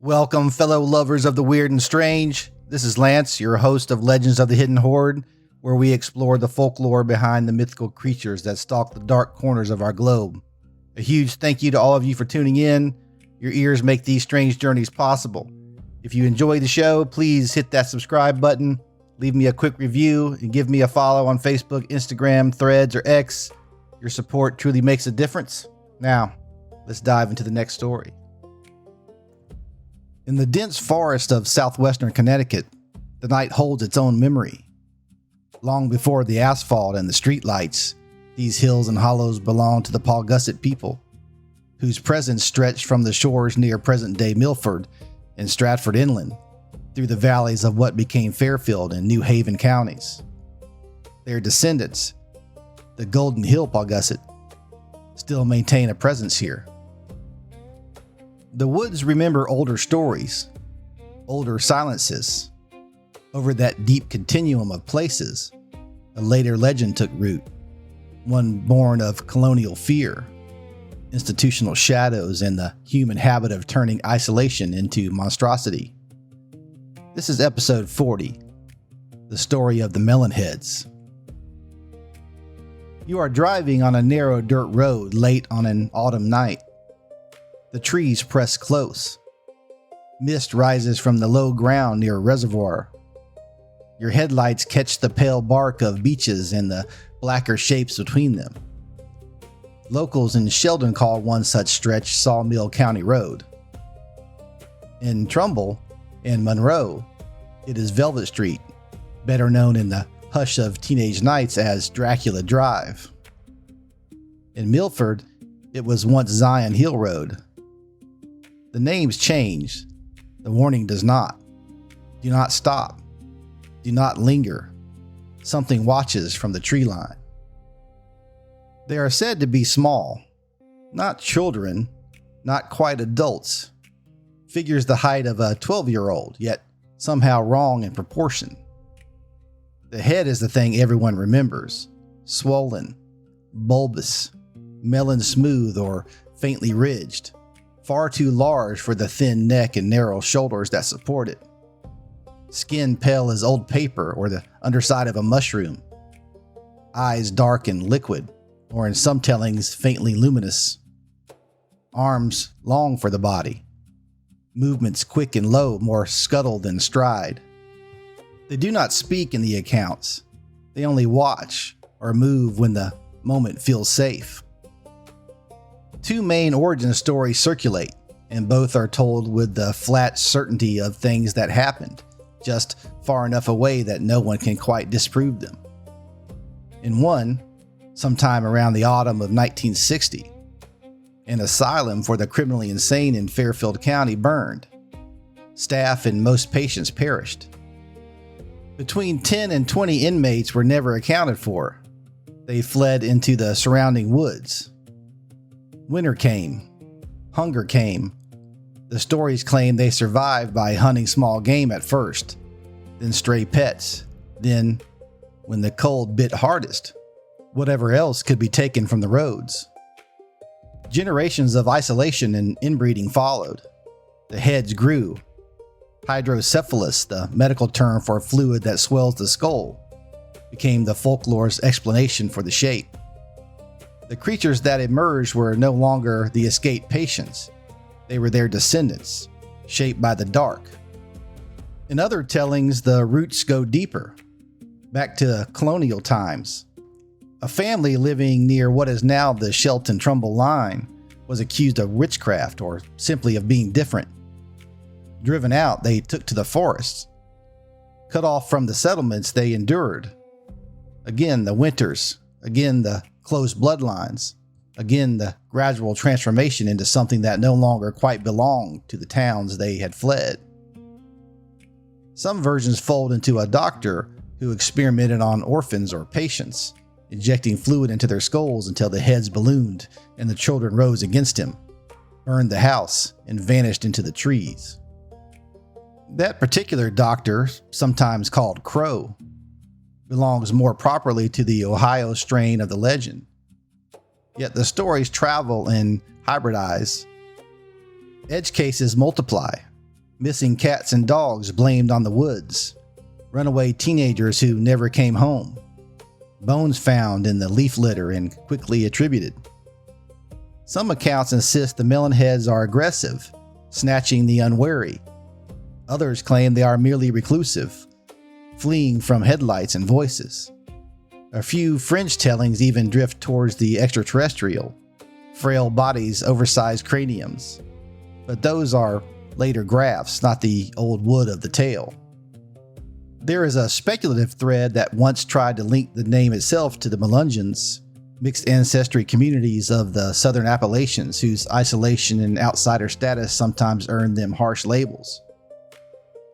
Welcome, fellow lovers of the weird and strange. This is Lance, your host of Legends of the Hidden Horde, where we explore the folklore behind the mythical creatures that stalk the dark corners of our globe. A huge thank you to all of you for tuning in. Your ears make these strange journeys possible. If you enjoy the show, please hit that subscribe button, leave me a quick review, and give me a follow on Facebook, Instagram, Threads, or X. Your support truly makes a difference. Now, let's dive into the next story. In the dense forest of southwestern Connecticut, the night holds its own memory. Long before the asphalt and the streetlights, these hills and hollows belonged to the Paugussett people, whose presence stretched from the shores near present-day Milford and Stratford inland, through the valleys of what became Fairfield and New Haven counties. Their descendants, the Golden Hill Paugussett, still maintain a presence here. The woods remember older stories, older silences. Over that deep continuum of places, a later legend took root, one born of colonial fear, institutional shadows, and the human habit of turning isolation into monstrosity. This is episode 40, the story of the Melon Heads. You are driving on a narrow dirt road late on an autumn night. The trees press close. Mist rises from the low ground near a reservoir. Your headlights catch the pale bark of beeches and the blacker shapes between them. Locals in Sheldon call one such stretch Sawmill County Road. In Trumbull and Monroe, it is Velvet Street, better known in the hush of teenage nights as Dracula Drive. In Milford, it was once Zion Hill Road. The names change. The warning does not. Do not stop. Do not linger. Something watches from the tree line. They are said to be small, not children, not quite adults. Figures the height of a 12-year-old, yet somehow wrong in proportion. The head is the thing everyone remembers. Swollen, bulbous, melon smooth or faintly ridged. Far too large for the thin neck and narrow shoulders that support it. Skin pale as old paper or the underside of a mushroom. Eyes dark and liquid, or in some tellings faintly luminous. Arms long for the body. Movements quick and low, more scuttle than stride. They do not speak in the accounts. They only watch or move when the moment feels safe. Two main origin stories circulate, and both are told with the flat certainty of things that happened, just far enough away that no one can quite disprove them. In one, sometime around the autumn of 1960, an asylum for the criminally insane in Fairfield County burned. Staff and most patients perished. Between 10 and 20 inmates were never accounted for. They fled into the surrounding woods. Winter came. Hunger came. The stories claim they survived by hunting small game at first, then stray pets, then, when the cold bit hardest, whatever else could be taken from the roads. Generations of isolation and inbreeding followed. The heads grew. Hydrocephalus, the medical term for fluid that swells the skull, became the folklore's explanation for the shape. The creatures that emerged were no longer the escaped patients. They were their descendants, shaped by the dark. In other tellings, the roots go deeper, back to colonial times. A family living near what is now the Shelton-Trumbull line was accused of witchcraft or simply of being different. Driven out, they took to the forests. Cut off from the settlements, they endured. Again, the winters. Again, the close bloodlines. Again, the gradual transformation into something that no longer quite belonged to the towns they had fled. Some versions fold into a doctor who experimented on orphans or patients, injecting fluid into their skulls until the heads ballooned and the children rose against him, burned the house, and vanished into the trees. That particular doctor, sometimes called Crow, belongs more properly to the Ohio strain of the legend. Yet the stories travel and hybridize. Edge cases multiply. Missing cats and dogs blamed on the woods. Runaway teenagers who never came home. Bones found in the leaf litter and quickly attributed. Some accounts insist the Melon Heads are aggressive, snatching the unwary. Others claim they are merely reclusive, fleeing from headlights and voices. A few fringe tellings even drift towards the extraterrestrial, frail bodies, oversized craniums. But those are later graphs, not the old wood of the tale. There is a speculative thread that once tried to link the name itself to the Melungeons, mixed ancestry communities of the southern Appalachians whose isolation and outsider status sometimes earned them harsh labels.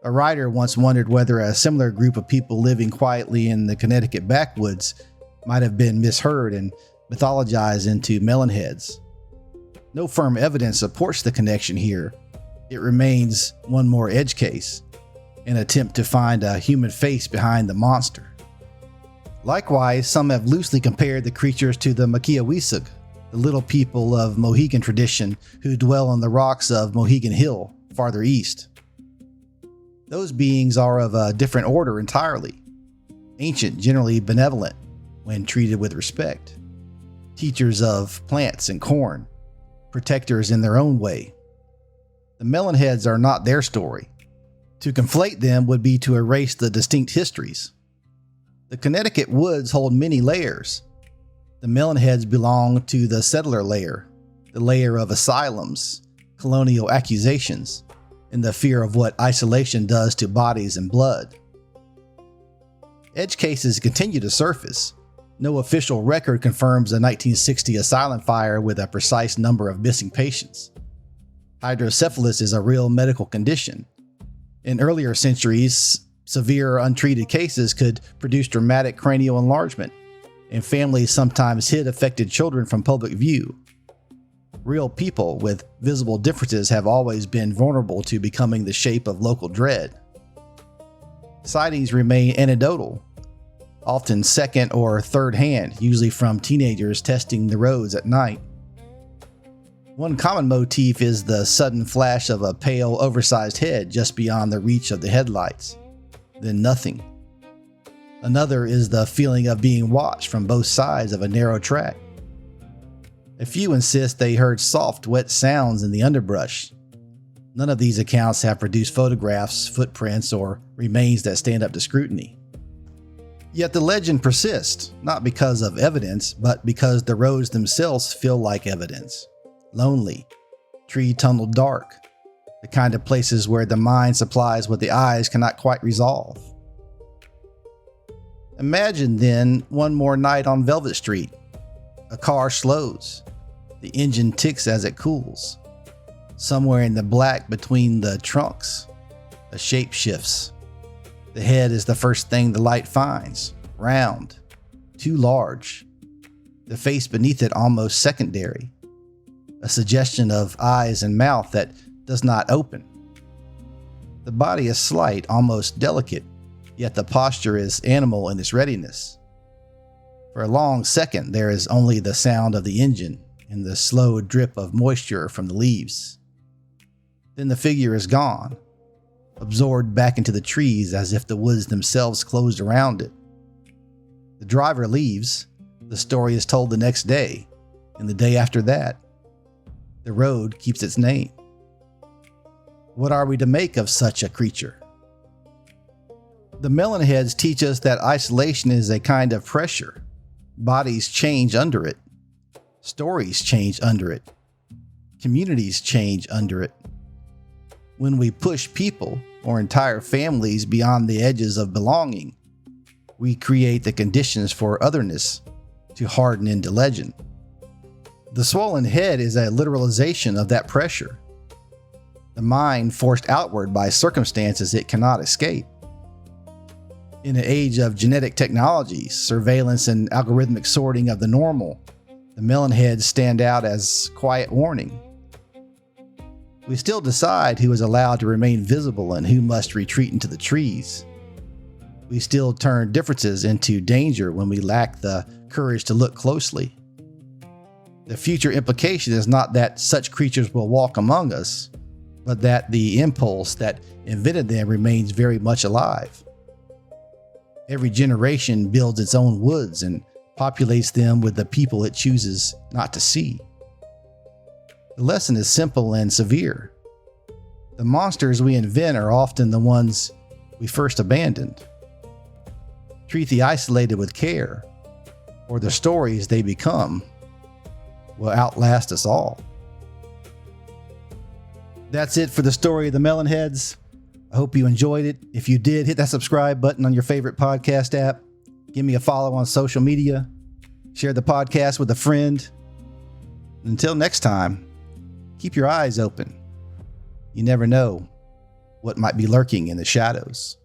A writer once wondered whether a similar group of people living quietly in the Connecticut backwoods might have been misheard and mythologized into Melon Heads. No firm evidence supports the connection here. It remains one more edge case, an attempt to find a human face behind the monster. Likewise, some have loosely compared the creatures to the Makiawisug, the little people of Mohegan tradition who dwell on the rocks of Mohegan Hill, farther east. Those beings are of a different order entirely. Ancient, generally benevolent, when treated with respect. Teachers of plants and corn, protectors in their own way. The Melon Heads are not their story. To conflate them would be to erase the distinct histories. The Connecticut woods hold many layers. The Melon Heads belong to the settler layer, the layer of asylums, colonial accusations, and the fear of what isolation does to bodies and blood. Edge cases continue to surface. No official record confirms a 1960 asylum fire with a precise number of missing patients. Hydrocephalus is a real medical condition. In earlier centuries, severe untreated cases could produce dramatic cranial enlargement, and families sometimes hid affected children from public view. Real people with visible differences have always been vulnerable to becoming the shape of local dread. Sightings remain anecdotal, often second or third hand, usually from teenagers testing the roads at night. One common motif is the sudden flash of a pale, oversized head just beyond the reach of the headlights, then nothing. Another is the feeling of being watched from both sides of a narrow track. A few insist they heard soft, wet sounds in the underbrush. None of these accounts have produced photographs, footprints, or remains that stand up to scrutiny. Yet the legend persists, not because of evidence, but because the roads themselves feel like evidence. Lonely, tree-tunneled dark, the kind of places where the mind supplies what the eyes cannot quite resolve. Imagine then one more night on Velvet Street. A car slows. The engine ticks as it cools. Somewhere in the black between the trunks, a shape shifts. The head is the first thing the light finds, round, too large. The face beneath it almost secondary. A suggestion of eyes and mouth that does not open. The body is slight, almost delicate, yet the posture is animal in its readiness. For a long second, there is only the sound of the engine and the slow drip of moisture from the leaves. Then the figure is gone, absorbed back into the trees as if the woods themselves closed around it. The driver leaves. The story is told the next day, and the day after that. The road keeps its name. What are we to make of such a creature? The Melon Heads teach us that isolation is a kind of pressure. Bodies change under it. Stories change under it. Communities change under it. When we push people or entire families beyond the edges of belonging, we create the conditions for otherness to harden into legend. The swollen head is a literalization of that pressure. The mind forced outward by circumstances it cannot escape. In an age of genetic technologies, surveillance, and algorithmic sorting of the normal, the Melon Heads stand out as quiet warning. We still decide who is allowed to remain visible and who must retreat into the trees. We still turn differences into danger when we lack the courage to look closely. The future implication is not that such creatures will walk among us, but that the impulse that invented them remains very much alive. Every generation builds its own woods and populates them with the people it chooses not to see. The lesson is simple and severe. The monsters we invent are often the ones we first abandoned. Treat the isolated with care, or the stories they become will outlast us all. That's it for the story of the Melon Heads. I hope you enjoyed it. If you did, hit that subscribe button on your favorite podcast app. Give me a follow on social media. Share the podcast with a friend. Until next time, keep your eyes open. You never know what might be lurking in the shadows.